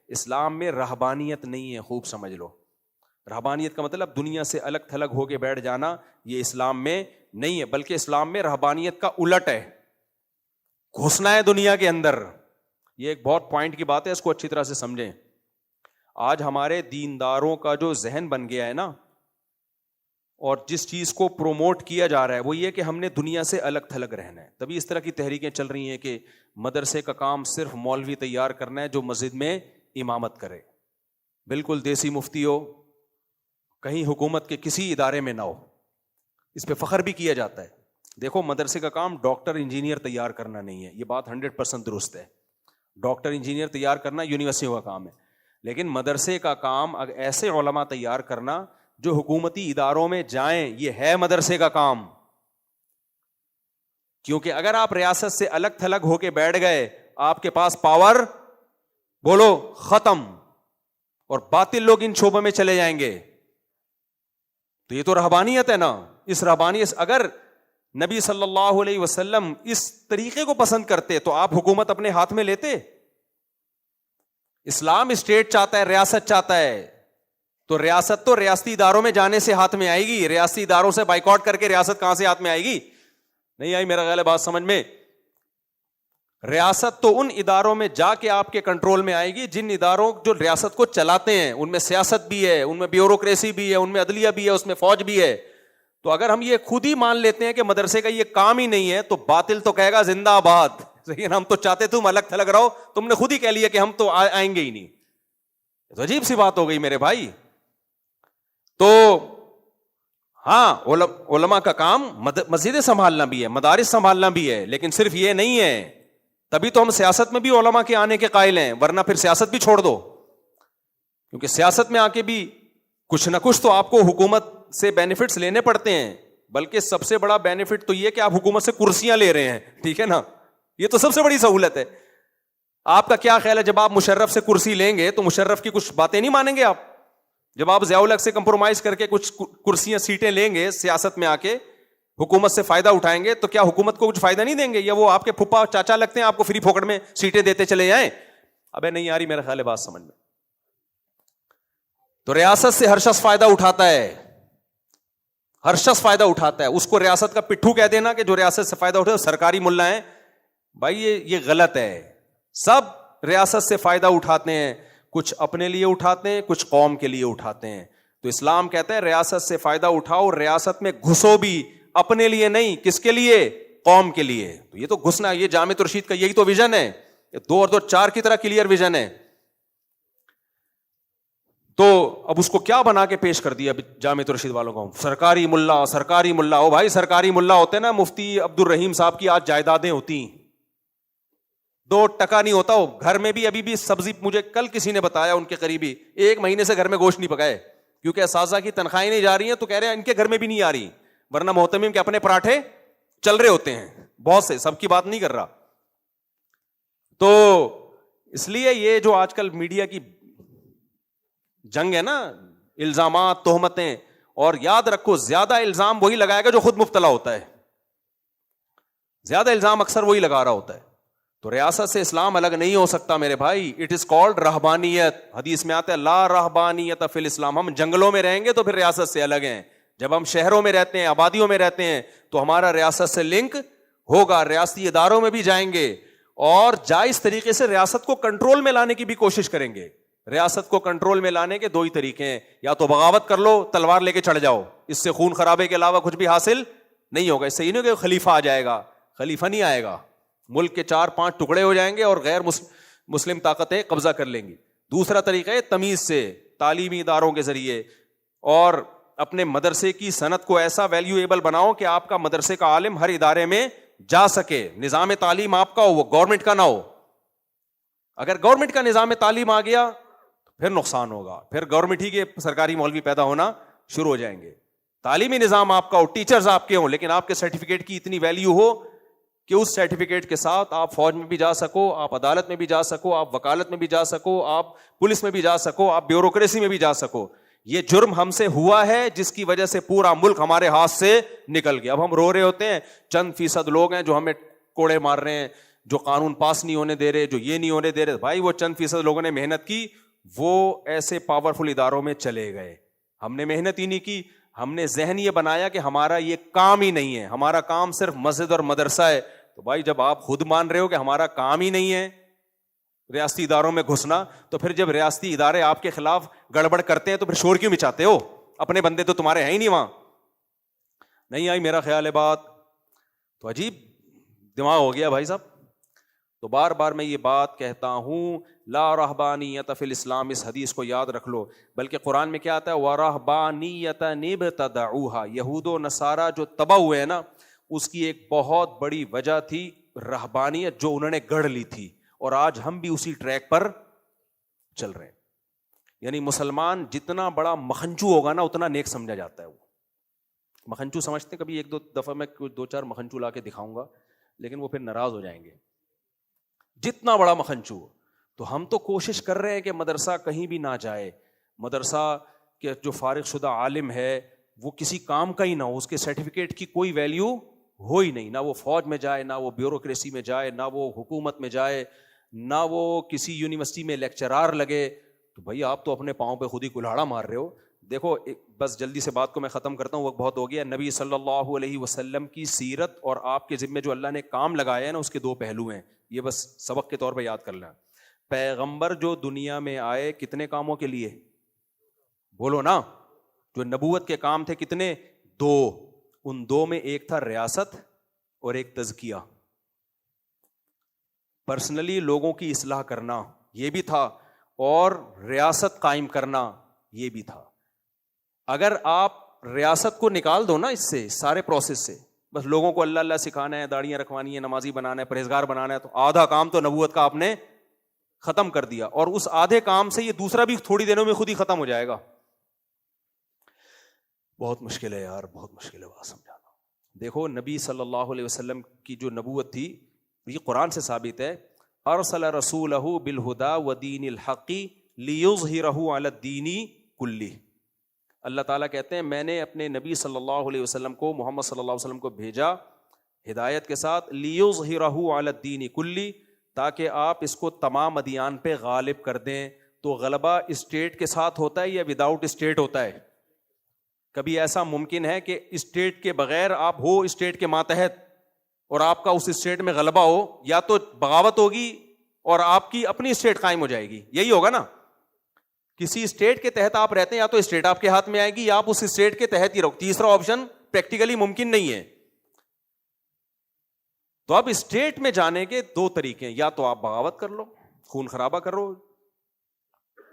اسلام میں رہبانیت نہیں ہے، خوب سمجھ لو. رہبانیت کا مطلب دنیا سے الگ تھلگ ہو کے بیٹھ جانا، یہ اسلام میں نہیں ہے، بلکہ اسلام میں رہبانیت کا الٹ ہے، گھسنا ہے دنیا کے اندر. یہ ایک بہت پوائنٹ کی بات ہے، اس کو اچھی طرح سے سمجھیں. آج ہمارے دینداروں کا جو ذہن بن گیا ہے نا، اور جس چیز کو پروموٹ کیا جا رہا ہے وہ یہ کہ ہم نے دنیا سے الگ تھلگ رہنا ہے. تبھی اس طرح کی تحریکیں چل رہی ہیں کہ مدرسے کا کام صرف مولوی تیار کرنا ہے جو مسجد میں امامت کرے، بالکل دیسی مفتی ہو، کہیں حکومت کے کسی ادارے میں نہ ہو. اس پہ فخر بھی کیا جاتا ہے. دیکھو مدرسے کا کام ڈاکٹر انجینئر تیار کرنا نہیں ہے، یہ بات 100% درست ہے. ڈاکٹر انجینئر تیار کرنا یونیورسٹیوں کا کام ہے، لیکن مدرسے کا کام ایسے علماء تیار کرنا جو حکومتی اداروں میں جائیں، یہ ہے مدرسے کا کام. کیونکہ اگر آپ ریاست سے الگ تھلگ ہو کے بیٹھ گئے، آپ کے پاس پاور بولو ختم، اور باطل لوگ ان شعبوں میں چلے جائیں گے. تو یہ تو رہبانیت ہے نا. اس رہبانیت اگر نبی صلی اللہ علیہ وسلم اس طریقے کو پسند کرتے تو آپ حکومت اپنے ہاتھ میں لیتے. اسلام اسٹیٹ چاہتا ہے، ریاست چاہتا ہے، تو ریاست تو ریاستی اداروں میں جانے سے ہاتھ میں آئے گی. ریاستی اداروں سے بائیکاٹ کر کے ریاست کہاں سے ہاتھ میں آئے گی؟ نہیں آئی میرا خیال ہے بات سمجھ میں. ریاست تو ان اداروں میں جا کے آپ کے کنٹرول میں آئے گی جن اداروں جو ریاست کو چلاتے ہیں، ان میں سیاست بھی ہے، ان میں بیوروکریسی بھی ہے، ان میں عدلیہ بھی ہے، اس میں فوج بھی ہے. تو اگر ہم یہ خود ہی مان لیتے ہیں کہ مدرسے کا یہ کام ہی نہیں ہے تو باطل تو کہے گا زندہ آباد. لیکن ہم تو چاہتے تم الگ تھلگ رہو، تم نے خود ہی کہہ لیا کہ ہم تو آئیں گے ہی نہیں. تو عجیب سی بات ہو گئی میرے بھائی. تو ہاں علماء کا کام مسجدیں سنبھالنا بھی ہے، مدارس سنبھالنا بھی ہے، لیکن صرف یہ نہیں ہے. تبھی تو ہم سیاست میں بھی علماء کے آنے کے قائل ہیں، ورنہ پھر سیاست بھی چھوڑ دو. کیونکہ سیاست میں آ کے بھی کچھ نہ کچھ تو آپ کو حکومت سے بینیفٹس لینے پڑتے ہیں. بلکہ سب سے بڑا بینیفٹ تو یہ کہ آپ حکومت سے کرسیاں لے رہے ہیں، ٹھیک ہے نا. یہ تو سب سے بڑی سہولت ہے. آپ کا کیا خیال ہے جب آپ مشرف سے کرسی لیں گے تو مشرف کی کچھ باتیں نہیں مانیں گے آپ؟ جب آپ ضیاء الحق سے کمپرومائز کر کے کچھ کرسیاں سیٹیں لیں گے سیاست میں آ کے، حکومت سے فائدہ اٹھائیں گے، تو کیا حکومت کو کچھ فائدہ نہیں دیں گے؟ یا وہ آپ کے پھپھا چاچا لگتے ہیں، آپ کو فری پھوکٹ میں سیٹیں دیتے چلے جائیں؟ ابے نہیں آ رہی میرا خیال ہے بات سمجھ میں. تو ریاست سے ہر شخص فائدہ اٹھاتا ہے، ہر شخص فائدہ اٹھاتا ہے. اس کو ریاست کا پٹھو کہہ دینا کہ جو ریاست سے فائدہ اٹھائے سرکاری ملا ہیں، بھائی یہ غلط ہے. سب ریاست سے فائدہ اٹھاتے ہیں، کچھ اپنے لیے اٹھاتے ہیں، کچھ قوم کے لیے اٹھاتے ہیں. تو اسلام کہتا ہے ریاست سے فائدہ اٹھاؤ، ریاست میں گھسو بھی، اپنے لیے نہیں. کس کے لیے؟ قوم کے لیے. تو یہ تو گھسنا، یہ جامع رشید کا یہی تو ویژن ہے. 2 اور 2 4 کی طرح کلیئر ویژن ہے. تو اب اس کو کیا بنا کے پیش کر دیا جامع رشید والوں کو؟ سرکاری ملا، سرکاری ملا. او بھائی سرکاری ملا ہوتے نا مفتی عبد الرحیم صاحب کی آج جائیدادیں ہوتی، 2 ٹکا نہیں ہوتا. ہو گھر میں بھی ابھی بھی سبزی، مجھے کل کسی نے بتایا ان کے قریبی 1 مہینے سے گھر میں گوشت نہیں پکائے، کیونکہ اساتذہ کی تنخواہیں نہیں جا رہی ہیں. تو کہہ رہے ہیں ان کے گھر میں بھی نہیں آ رہی، ورنہ محتمم کے اپنے پراٹھے چل رہے ہوتے ہیں بہت سے، سب کی بات نہیں کر رہا. تو اس لیے یہ جو آج کل میڈیا کی جنگ ہے نا، الزامات، تہمتیں، اور یاد رکھو زیادہ الزام وہی لگائے گا جو خود مبتلا ہوتا ہے. زیادہ الزام اکثر وہی لگا رہا ہوتا ہے. تو ریاست سے اسلام الگ نہیں ہو سکتا میرے بھائی. It is called rahbaniyat. حدیث میں آتا ہے لا رہبانیت فی الاسلام. ہم جنگلوں میں رہیں گے تو پھر ریاست سے الگ ہیں. جب ہم شہروں میں رہتے ہیں، آبادیوں میں رہتے ہیں، تو ہمارا ریاست سے لنک ہوگا. ریاستی اداروں میں بھی جائیں گے اور جائز طریقے سے ریاست کو کنٹرول میں لانے کی بھی کوشش کریں گے. ریاست کو کنٹرول میں لانے کے 2 ہی طریقے ہیں، یا تو بغاوت کر لو، تلوار لے کے چڑھ جاؤ، اس سے خون خرابے کے علاوہ کچھ بھی حاصل نہیں ہوگا. اس سے یہ نہیں کہ خلیفہ آ جائے گا، خلیفہ نہیں آئے گا. ملک کے 4-5 ٹکڑے ہو جائیں گے اور غیر مسلم طاقتیں قبضہ کر لیں گی. دوسرا طریقہ ہے تمیز سے، تعلیمی اداروں کے ذریعے، اور اپنے مدرسے کی صنعت کو ایسا ویلیویبل بناؤ کہ آپ کا مدرسے کا عالم ہر ادارے میں جا سکے. نظام تعلیم آپ کا ہو، وہ گورنمنٹ کا نہ ہو. اگر گورنمنٹ کا نظام تعلیم آ گیا پھر نقصان ہوگا، پھر گورنمنٹ ہی کے سرکاری مولوی پیدا ہونا شروع ہو جائیں گے. تعلیمی نظام آپ کا ہو، ٹیچرز آپ کے ہوں، لیکن آپ کے سرٹیفکیٹ کی اتنی ویلیو ہو کہ اس سرٹیفکیٹ کے ساتھ آپ فوج میں بھی جا سکو، آپ عدالت میں بھی جا سکو، آپ وکالت میں بھی جا سکو، آپ پولیس میں بھی جا سکو، آپ بیوروکریسی میں بھی جا سکو. یہ جرم ہم سے ہوا ہے جس کی وجہ سے پورا ملک ہمارے ہاتھ سے نکل گیا. اب ہم رو رہے ہوتے ہیں، چند فیصد لوگ ہیں جو ہمیں کوڑے مار رہے ہیں، جو قانون پاس نہیں ہونے دے رہے, جو یہ نہیں ہونے دے رہے. بھائی وہ چند فیصد لوگوں نے محنت کی, وہ ایسے پاورفل اداروں میں چلے گئے. ہم نے محنت ہی نہیں کی, ہم نے ذہن یہ بنایا کہ ہمارا یہ کام ہی نہیں ہے, ہمارا کام صرف مسجد اور مدرسہ ہے. تو بھائی جب آپ خود مان رہے ہو کہ ہمارا کام ہی نہیں ہے ریاستی اداروں میں گھسنا, تو پھر جب ریاستی ادارے آپ کے خلاف گڑبڑ کرتے ہیں تو پھر شور کیوں مچاتے ہو؟ اپنے بندے تو تمہارے ہیں ہی نہیں وہاں. نہیں آئی میرا خیال ہے بات؟ تو عجیب دماغ ہو گیا بھائی صاحب. تو بار بار میں یہ بات کہتا ہوں, لا رہبانیت فی الاسلام, اس حدیث کو یاد رکھ لو. بلکہ قرآن میں کیا آتا ہے, وَرَهْبَانِيَّةً ابْتَدَعُوهَا, یہود و نصارہ جو تباہ ہوئے ہیں نا, اس کی ایک بہت بڑی وجہ تھی رہبانیت جو انہوں نے گڑھ لی تھی, اور آج ہم بھی اسی ٹریک پر چل رہے ہیں. یعنی مسلمان جتنا بڑا مکھنچو ہوگا نا اتنا نیک سمجھا جاتا ہے. وہ مکھنچو سمجھتے ہیں, کبھی ایک دو دفعہ میں دو چار مکھنچو لا کے دکھاؤں گا, لیکن وہ پھر ناراض ہو جائیں گے. جتنا بڑا مکھنچو. تو ہم تو کوشش کر رہے ہیں کہ مدرسہ کہیں بھی نہ جائے, مدرسہ کے جو فارغ شدہ عالم ہے وہ کسی کام کا ہی نہ ہو, اس کے سرٹیفکیٹ کی کوئی ویلیو ہو ہی نہیں. نہ وہ فوج میں جائے, نہ وہ بیوروکریسی میں جائے, نہ وہ حکومت میں جائے, نہ وہ کسی یونیورسٹی میں لیکچرار لگے. تو بھائی آپ تو اپنے پاؤں پہ خود ہی کلہاڑا مار رہے ہو. دیکھو بس جلدی سے بات کو میں ختم کرتا ہوں, وقت بہت ہو گیا. نبی صلی اللہ علیہ وسلم کی سیرت اور آپ کے ذمہ جو اللہ نے کام لگایا ہے نا, اس کے دو پہلو ہیں, یہ بس سبق کے طور پہ یاد کر لیں. پیغمبر جو دنیا میں آئے کتنے کاموں کے لیے؟ بولو نا. جو نبوت کے کام تھے کتنے؟ دو. ان دو میں ایک تھا ریاست اور ایک تزکیہ, پرسنلی لوگوں کی اصلاح کرنا, یہ بھی تھا, اور ریاست قائم کرنا, یہ بھی تھا. اگر آپ ریاست کو نکال دو نا اس سے, سارے پروسیس سے, بس لوگوں کو اللہ اللہ سکھانا ہے, داڑیاں رکھوانی ہے, نمازی بنانا ہے, پرہیزگار بنانا ہے, تو آدھا کام تو نبوت کا آپ نے ختم کر دیا. اور اس آدھے کام سے یہ دوسرا بھی تھوڑی دنوں میں خود ہی ختم ہو جائے گا. بہت مشکل ہے یار, بہت مشکل ہے بات سمجھانا. دیکھو نبی صلی اللہ علیہ وسلم کی جو نبوت تھی یہ قرآن سے ثابت ہے, ارسل رسولہ بالہدی ودین الحق لیظہرہ علی الدین کلہ. اللہ تعالیٰ کہتے ہیں میں نے اپنے نبی صلی اللہ علیہ وسلم کو, محمد صلی اللہ علیہ وسلم کو بھیجا ہدایت کے ساتھ, لیظہرہ علی الدین کلہ, تاکہ آپ اس کو تمام ادیان پہ غالب کر دیں. تو غلبہ اسٹیٹ کے ساتھ ہوتا ہے یا وداؤٹ اسٹیٹ ہوتا ہے؟ کبھی ایسا ممکن ہے کہ اسٹیٹ کے بغیر آپ ہو اسٹیٹ کے ماتحت اور آپ کا اس اسٹیٹ میں غلبہ ہو؟ یا تو بغاوت ہوگی اور آپ کی اپنی اسٹیٹ قائم ہو جائے گی, یہی ہوگا نا. کسی اسٹیٹ کے تحت آپ رہتے ہیں, یا تو اسٹیٹ آپ کے ہاتھ میں آئے گی یا آپ اس اسٹیٹ کے تحت ہی رہو. تیسرا آپشن پریکٹیکلی ممکن نہیں ہے. تو اب اسٹیٹ میں جانے کے دو طریقے ہیں, یا تو آپ بغاوت کر لو, خون خرابہ کرو,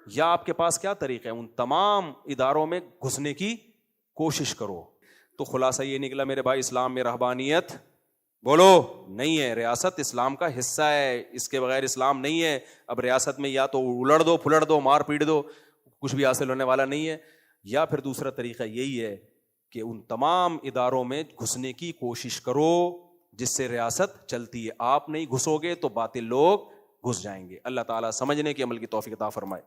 یا آپ کے پاس کیا طریقہ ہے, ان تمام اداروں میں گھسنے کی کوشش کرو. تو خلاصہ یہ نکلا میرے بھائی, اسلام میں رہبانیت بولو نہیں ہے, ریاست اسلام کا حصہ ہے, اس کے بغیر اسلام نہیں ہے. اب ریاست میں یا تو الڑ دو پھلڑ دو, مار پیٹ دو, کچھ بھی حاصل ہونے والا نہیں ہے. یا پھر دوسرا طریقہ یہی ہے کہ ان تمام اداروں میں گھسنے کی کوشش کرو جس سے ریاست چلتی ہے. آپ نہیں گھسو گے تو باطل لوگ گھس جائیں گے. اللہ تعالیٰ سمجھنے کے عمل کی توفیق عطا فرمائے.